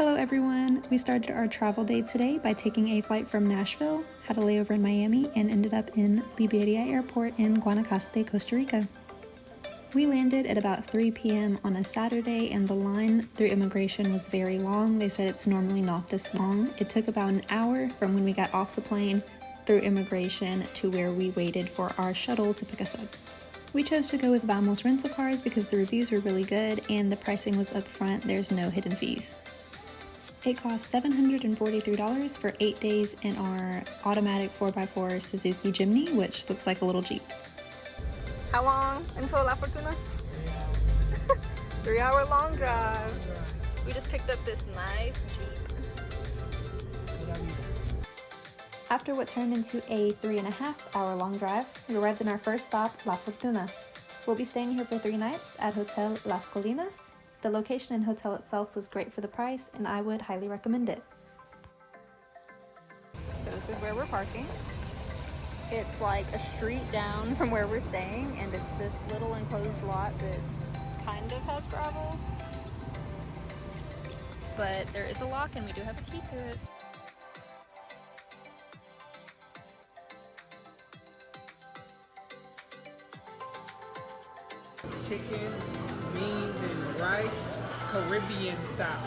Hello everyone! We started our travel day today by taking a flight from Nashville, had a layover in Miami, and ended up in LiQWYD Airport in Guanacaste, Costa Rica. We landed at about 3 p.m. on a Saturday, and the line through immigration was very long. They said it's normally not this long. It took about an hour from when we got off the plane through immigration to where we waited for our shuttle to pick us up. We chose to go with Vamos rental cars because the reviews were really good and the pricing was upfront. There's no hidden fees. It cost $743 for 8 days in our automatic 4x4 Suzuki Jimny, which looks like a little Jeep. How long until La Fortuna? 3 hour long drive. We just picked up this nice Jeep. After what turned into a 3.5 hour long drive, we arrived in our first stop, La Fortuna. We'll be staying here for 3 nights at Hotel Las Colinas. The location and hotel itself was great for the price, and I would highly recommend it. So this is where we're parking. It's like a street down from where we're staying, and it's this little enclosed lot that kind of has gravel. But there is a lock and we do have a key to it. Chicken, beans, and rice, Caribbean style.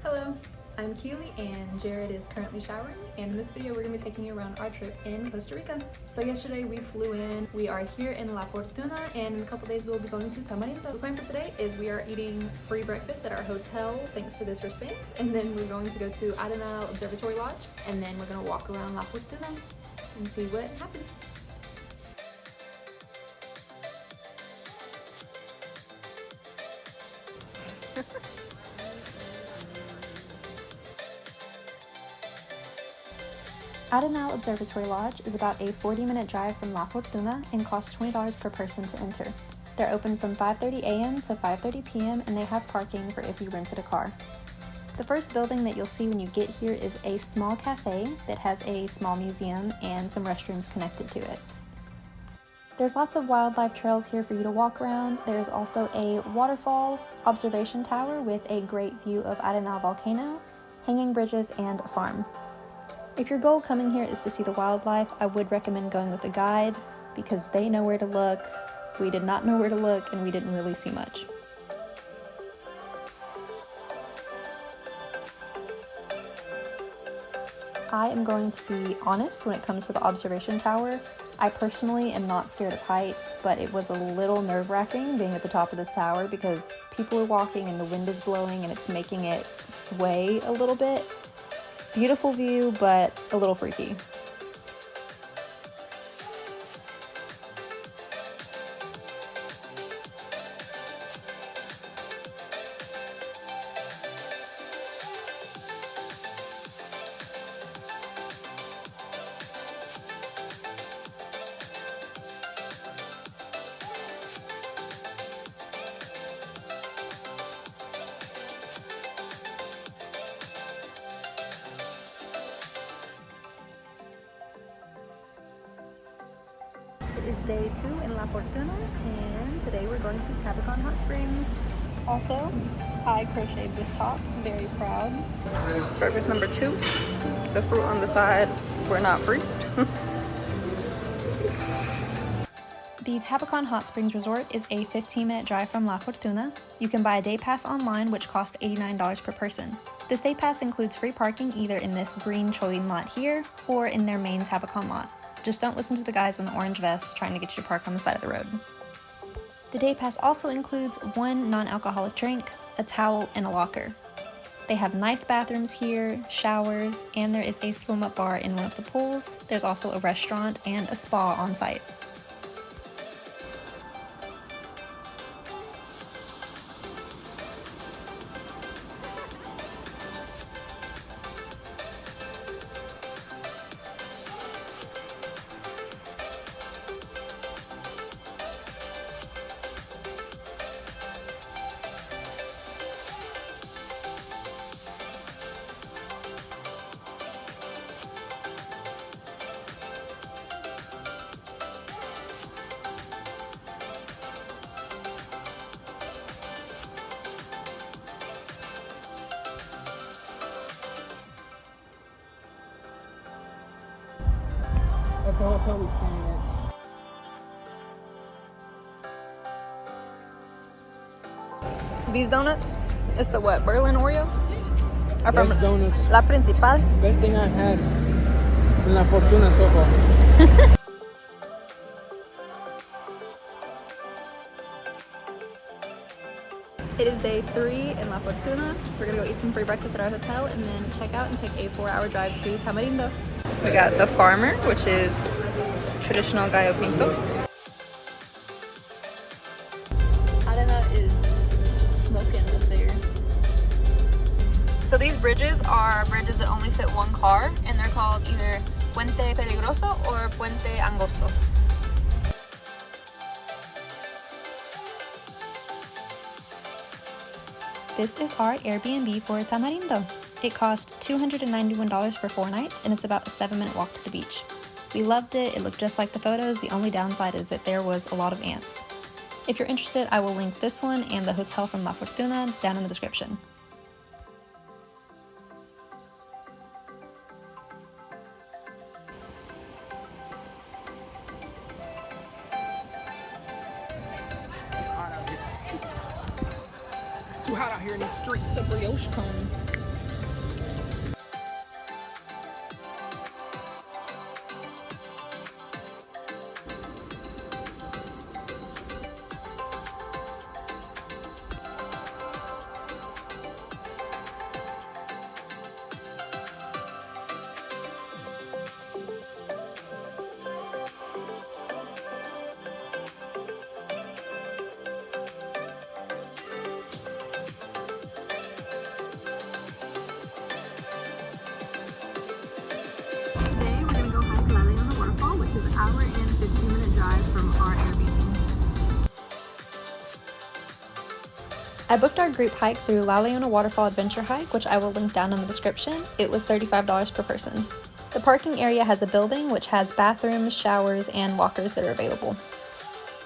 Hello, I'm Keely and Jared is currently showering, and in this video we're going to be taking you around our trip in Costa Rica. So yesterday we flew in, we are here in La Fortuna, and in a couple days we'll be going to Tamarindo. The plan for today is we are eating free breakfast at our hotel thanks to this wristband, and then we're going to go to Arenal Observatory Lodge, and then we're going to walk around La Fortuna and see what happens. Arenal Observatory Lodge is about a 40-minute drive from La Fortuna and costs $20 per person to enter. They're open from 5:30 a.m. to 5:30 p.m. and they have parking for if you rented a car. The first building that you'll see when you get here is a small cafe that has a small museum and some restrooms connected to it. There's lots of wildlife trails here for you to walk around. There's also a waterfall, observation tower with a great view of Arenal volcano, hanging bridges, and a farm. If your goal coming here is to see the wildlife, I would recommend going with a guide because they know where to look. We did not know where to look and we didn't really see much. I am going to be honest when it comes to the observation tower. I personally am not scared of heights, but it was a little nerve-wracking being at the top of this tower because people are walking and the wind is blowing and it's making it sway a little bit. Beautiful view, but a little freaky. It is day 2 in La Fortuna, and today we're going to Tabacon Hot Springs. Also, I crocheted this top, I'm very proud. Purpose number 2, the fruit on the side were not free. The Tabacon Hot Springs Resort is a 15-minute drive from La Fortuna. You can buy a day pass online, which costs $89 per person. This day pass includes free parking either in this green Choin lot here or in their main Tabacon lot. Just don't listen to the guys in the orange vests trying to get you to park on the side of the road. The day pass also includes 1 non-alcoholic drink, a towel, and a locker. They have nice bathrooms here, showers, and there is a swim-up bar in one of the pools. There's also a restaurant and a spa on site. the hotel we're staying at. These donuts, it's the what, Berlin Oreo? Are from Best donuts. La Principal. Best thing I've had in La Fortuna so far. It is day 3 in La Fortuna. We're gonna go eat some free breakfast at our hotel and then check out and take a 4-hour drive to Tamarindo. We got the farmer, which is traditional gallo pinto. Arenal is smoking up there. So these bridges are bridges that only fit one car, and they're called either Puente Peligroso or Puente Angosto. This is our Airbnb for Tamarindo. It cost $291 for 4 nights, and it's about a 7-minute walk to the beach. We loved it. It looked just like the photos. The only downside is that there was a lot of ants. If you're interested, I will link this one and the hotel from La Fortuna down in the description. It's too hot out here in the street. It's a brioche cone. Today we're gonna go hike Leona Waterfall, which is an hour and 15-minute drive from our Airbnb. I booked our group hike through Leona Waterfall Adventure Hike, which I will link down in the description. It was $35 per person. The parking area has a building which has bathrooms, showers, and lockers that are available.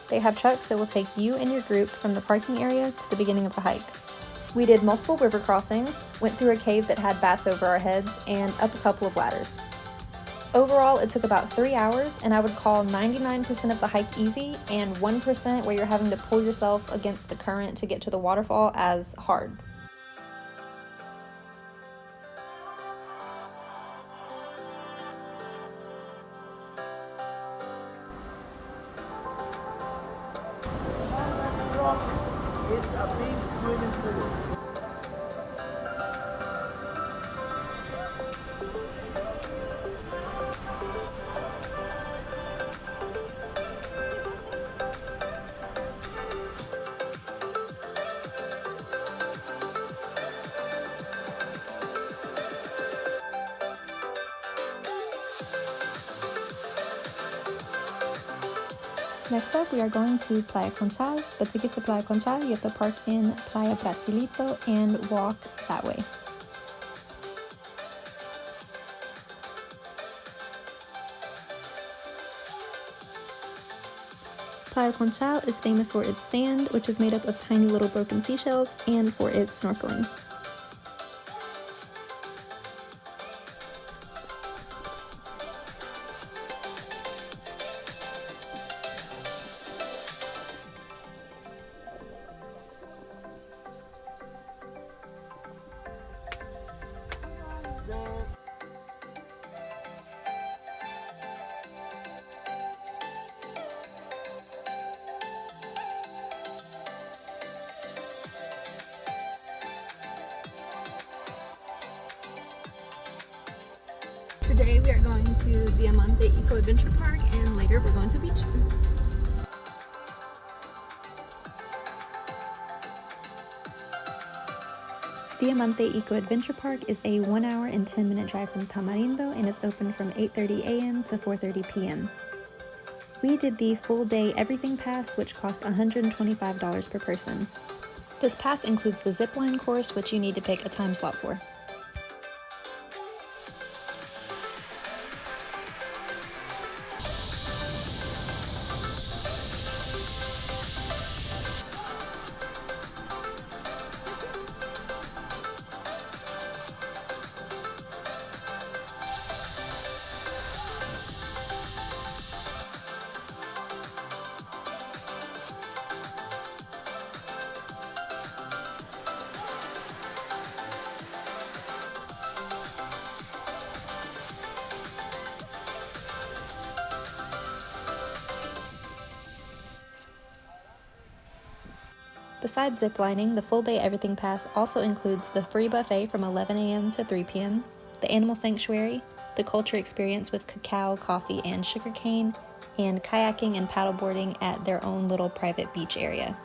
They have trucks that will take you and your group from the parking area to the beginning of the hike. We did multiple river crossings, went through a cave that had bats over our heads, and up a couple of ladders. Overall, it took about 3 hours, and I would call 99% of the hike easy and 1% where you're having to pull yourself against the current to get to the waterfall as hard. It's a big swimming pool. Next up, we are going to Playa Conchal, but to get to Playa Conchal, you have to park in Playa Brasilito and walk that way. Playa Conchal is famous for its sand, which is made up of tiny little broken seashells, and for its snorkeling. Today we are going to Diamante Eco Adventure Park, and later we're going to beach. Diamante Eco Adventure Park is a 1 hour and 10-minute drive from Tamarindo and is open from 8:30 a.m. to 4:30 p.m. We did the full day everything pass, which cost $125 per person. This pass includes the zipline course, which you need to pick a time slot for. Besides ziplining, the full day everything pass also includes the free buffet from 11 a.m. to 3 p.m., the animal sanctuary, the culture experience with cacao, coffee, and sugarcane, and kayaking and paddleboarding at their own little private beach area.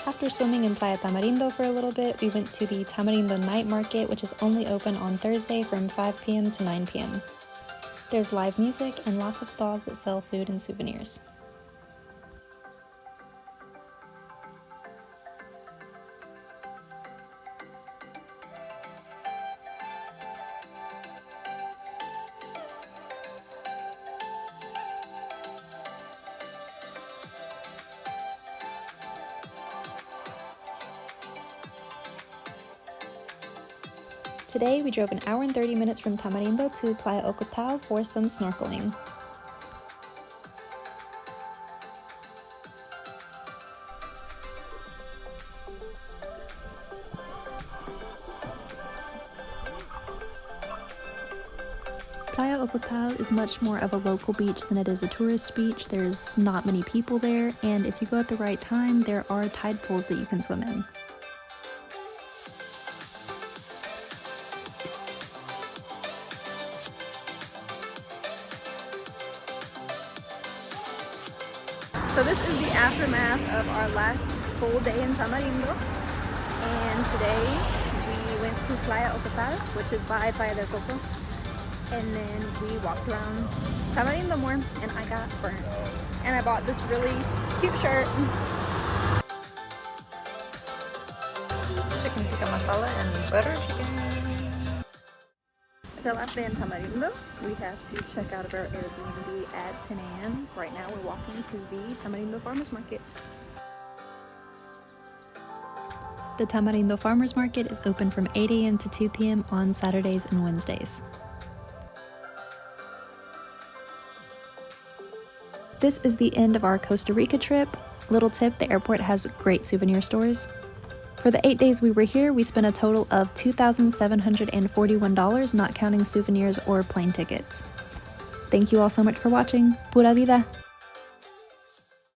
After swimming in Playa Tamarindo for a little bit, we went to the Tamarindo night market, which is only open on Thursday from 5 p.m. to 9 p.m. There's live music and lots of stalls that sell food and souvenirs. Today, we drove an hour and 30 minutes from Tamarindo to Playa Ocal for some snorkeling. Playa Ocal is much more of a local beach than it is a tourist beach. There's not many people there, and if you go at the right time, there are tide pools that you can swim in. So this is the aftermath of our last full day in Tamarindo, and today we went to Playa Ocal, which is by Playa del Coco, and then we walked around Tamarindo more, and I got burnt. And I bought this really cute shirt. Chicken tikka masala and butter chicken. It's our last day in Tamarindo. We have to check out of our Airbnb at 10 a.m. Right now we're walking to the Tamarindo Farmers Market. The Tamarindo Farmers Market is open from 8 a.m. to 2 p.m. on Saturdays and Wednesdays. This is the end of our Costa Rica trip. Little tip, the airport has great souvenir stores. For the 8 days we were here, we spent a total of $2,741, not counting souvenirs or plane tickets. Thank you all so much for watching. Pura vida!